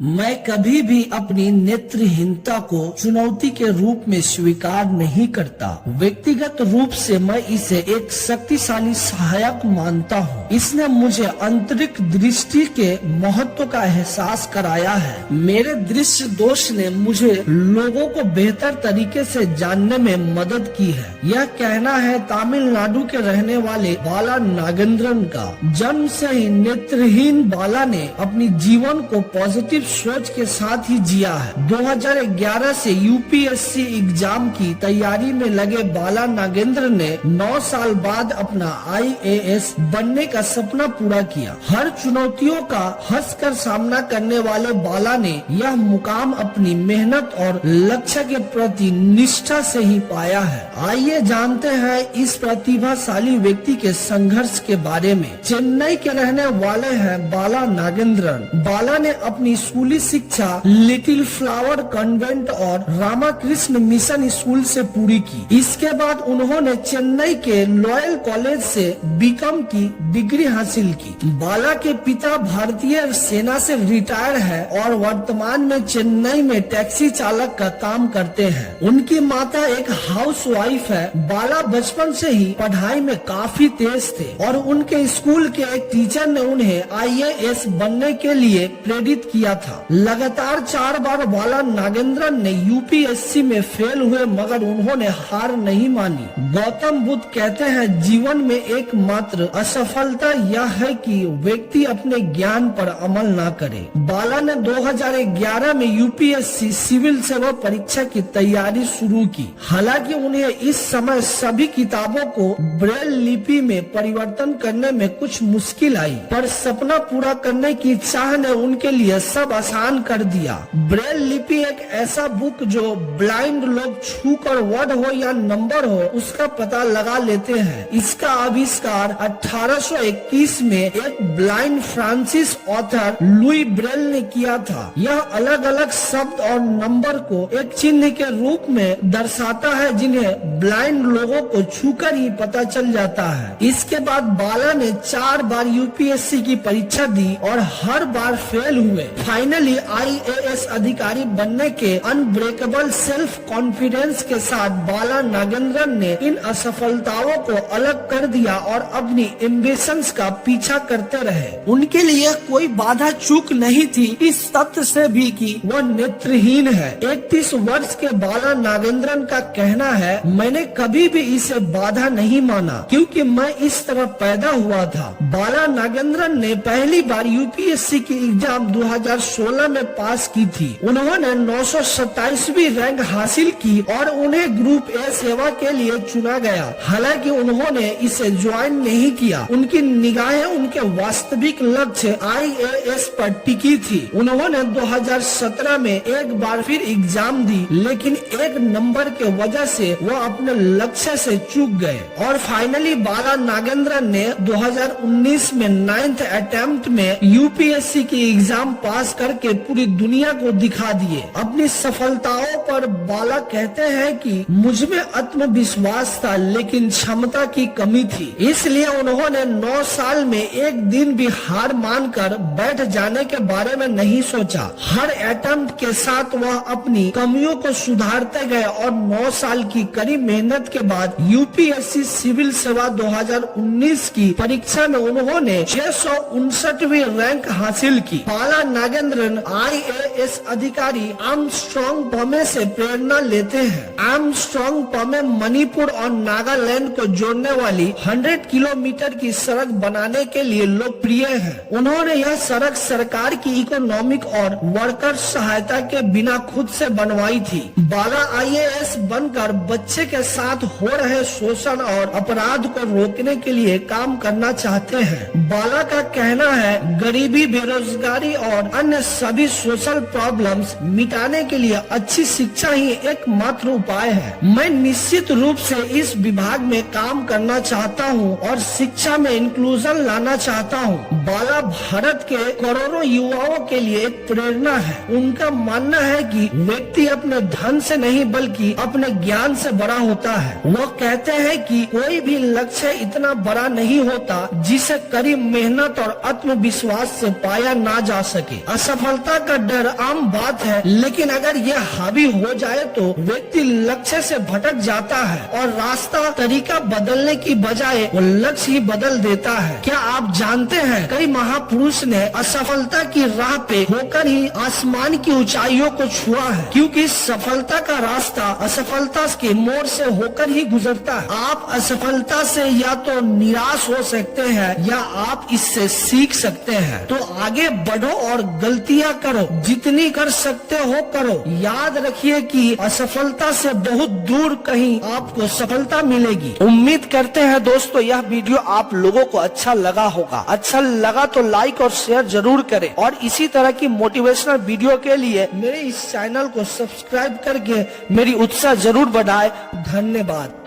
मैं कभी भी अपनी नेत्रहीनता को चुनौती के रूप में स्वीकार नहीं करता। व्यक्तिगत रूप से मैं इसे एक शक्तिशाली सहायक मानता हूँ। इसने मुझे आंतरिक दृष्टि के महत्व का एहसास कराया है। मेरे दृश्य दोष ने मुझे लोगों को बेहतर तरीके से जानने में मदद की है। यह कहना है तमिलनाडु के रहने वाले बाला नागेंद्रन का। जन्म से ही नेत्रहीन बाला ने अपनी जीवन को पॉजिटिव सोच के साथ ही जिया है। 2011 से यूपीएससी एग्जाम की तैयारी में लगे बाला नागेंद्र ने 9 साल बाद अपना आईएएस बनने का सपना पूरा किया। हर चुनौतियों का हंसकर सामना करने वाले बाला ने यह मुकाम अपनी मेहनत और लक्ष्य के प्रति निष्ठा से ही पाया है। आइए जानते हैं इस प्रतिभाशाली व्यक्ति के संघर्ष के बारे में। चेन्नई के रहने वाले हैं बाला नागेंद्रन। बाला ने अपनी स्कूली शिक्षा लिटिल फ्लावर कॉन्वेंट और रामाकृष्ण मिशन स्कूल से पूरी की। इसके बाद उन्होंने चेन्नई के लॉयल कॉलेज से बीकॉम की डिग्री हासिल की। बाला के पिता भारतीय सेना से रिटायर है और वर्तमान में चेन्नई में टैक्सी चालक का काम करते हैं। उनकी माता एक हाउसवाइफ है। बाला बचपन से ही पढ़ाई में काफी तेज थे और उनके स्कूल के एक टीचर ने उन्हें आईएएस बनने के लिए प्रेरित किया था। लगातार 4 बार बाला नागेंद्रन ने यूपीएससी में फेल हुए, मगर उन्होंने हार नहीं मानी। गौतम बुद्ध कहते हैं जीवन में एकमात्र असफलता यह है कि व्यक्ति अपने ज्ञान पर अमल ना करे। बाला ने 2011 में यूपीएससी सिविल सेवा परीक्षा की तैयारी शुरू की। हालांकि उन्हें इस समय सभी किताबों को ब्रेल लिपि में परिवर्तन करने में कुछ मुश्किल आई, पर सपना पूरा करने की चाह ने उनके लिए सब आसान कर दिया। ब्रेल लिपि एक ऐसा बुक जो ब्लाइंड लोग छूकर वर्ड हो या नंबर हो उसका पता लगा लेते हैं। इसका आविष्कार 1821 में एक blind Francis author Louis Braille ने किया था। यह अलग अलग शब्द और नंबर को एक चिन्ह के रूप में दर्शाता है जिन्हें ब्लाइंड लोगों को छूकर ही पता चल जाता है। इसके बाद बाला ने 4 बार यूपीएससी की परीक्षा दी और हर बार फेल हुए। फाइनली आईएएस अधिकारी बनने के अनब्रेकेबल सेल्फ कॉन्फिडेंस के साथ बाला नागेंद्रन ने इन असफलताओं को अलग कर दिया और अपनी एम्बिशंस का पीछा करते रहे। उनके लिए कोई बाधा चूक नहीं थी इस तथ्य से भी कि वह नेत्रहीन है। 31 वर्ष के बाला नागेंद्रन का कहना है, मैंने कभी भी इसे बाधा नहीं माना क्योंकि मैं इस तरह पैदा हुआ था। बाला नागेंद्रन ने पहली बार यूपीएससी की एग्जाम 2016 में पास की थी। उन्होंने 927वीं रैंक हासिल की और उन्हें ग्रुप ए सेवा के लिए चुना गया। हालांकि उन्होंने इसे ज्वाइन नहीं किया। उनकी निगाहें उनके वास्तविक लक्ष्य आईएएस पर टिकी थी। उन्होंने 2017 में एक बार फिर एग्जाम दी, लेकिन एक नंबर के वजह से वह अपने लक्ष्य से चूक गए और फाइनली बाला नागेंद्रन ने 2019 में 9th अटेम्प्ट में यूपीएससी की एग्जाम पास करके पूरी दुनिया को दिखा दिए। अपनी सफलताओं पर बाला कहते हैं कि मुझ में आत्मविश्वास था लेकिन क्षमता की कमी थी, इसलिए उन्होंने 9 साल में एक दिन भी हार मानकर बैठ जाने के बारे में नहीं सोचा। हर अटेम्प्ट के साथ वह अपनी कमियों को सुधारते गए और 9 साल की कड़ी मेहनत के बाद यूपीएससी सिविल सेवा 2019 की परीक्षा में उन्होंने 659वीं रैंक हासिल की। बाला नागेंद्रन आईएएस अधिकारी आर्मस्ट्रांग पमे से प्रेरणा लेते हैं। आर्मस्ट्रांग पमे मणिपुर और नागालैंड को जोड़ने वाली 100 किलोमीटर की सड़क बनाने के लिए लोकप्रिय है। उन्होंने यह सड़क सरकार की इकोनॉमिक और वर्कर सहायता के बिना खुद से बनवाई थी। बाला आईएएस बनकर बच्चे के साथ हो रहे शोषण और अपराध को रोकने के लिए काम करना चाहते हैं। बाला का कहना है गरीबी, बेरोजगारी और अन्य सभी सोशल प्रॉब्लम्स मिटाने के लिए अच्छी शिक्षा ही एकमात्र उपाय है। मैं निश्चित रूप से इस विभाग में काम करना चाहता हूँ और शिक्षा में इंक्लूजन लाना चाहता हूँ। बाला भारत के करोड़ों युवाओं के लिए एक प्रेरणा है। उनका मानना है कि व्यक्ति अपने धन से नहीं बल्कि अपने ज्ञान से बड़ा होता है। वो कहते हैं कि कोई भी लक्ष्य इतना बड़ा नहीं होता जिसे कड़ी मेहनत और आत्मविश्वास से पाया ना जा सके। असफलता का डर आम बात है, लेकिन अगर यह हावी हो जाए तो व्यक्ति लक्ष्य से भटक जाता है और रास्ता तरीका बदलने की बजाय वो लक्ष्य ही बदल देता है। क्या आप जानते हैं कई महापुरुष ने असफलता की राह पे होकर ही आसमान की ऊंचाइयों को छुआ है, क्योंकि सफलता का रास्ता असफलता के मोड़ से होकर ही गुजरता है। आप असफलता से या तो निराश हो सकते हैं या आप इससे सीख सकते हैं। तो आगे बढ़ो और गलतियां करो, जितनी कर सकते हो करो। याद रखिए कि असफलता से बहुत दूर कहीं आपको सफलता मिलेगी। उम्मीद करते हैं दोस्तों यह वीडियो आप लोगों को अच्छा लगा होगा। अच्छा लगा तो लाइक और शेयर जरूर करें और इसी तरह की मोटिवेशनल वीडियो के लिए मेरे इस चैनल को सब्सक्राइब करके मेरी उत्साह जरूर बढ़ाएं। धन्यवाद।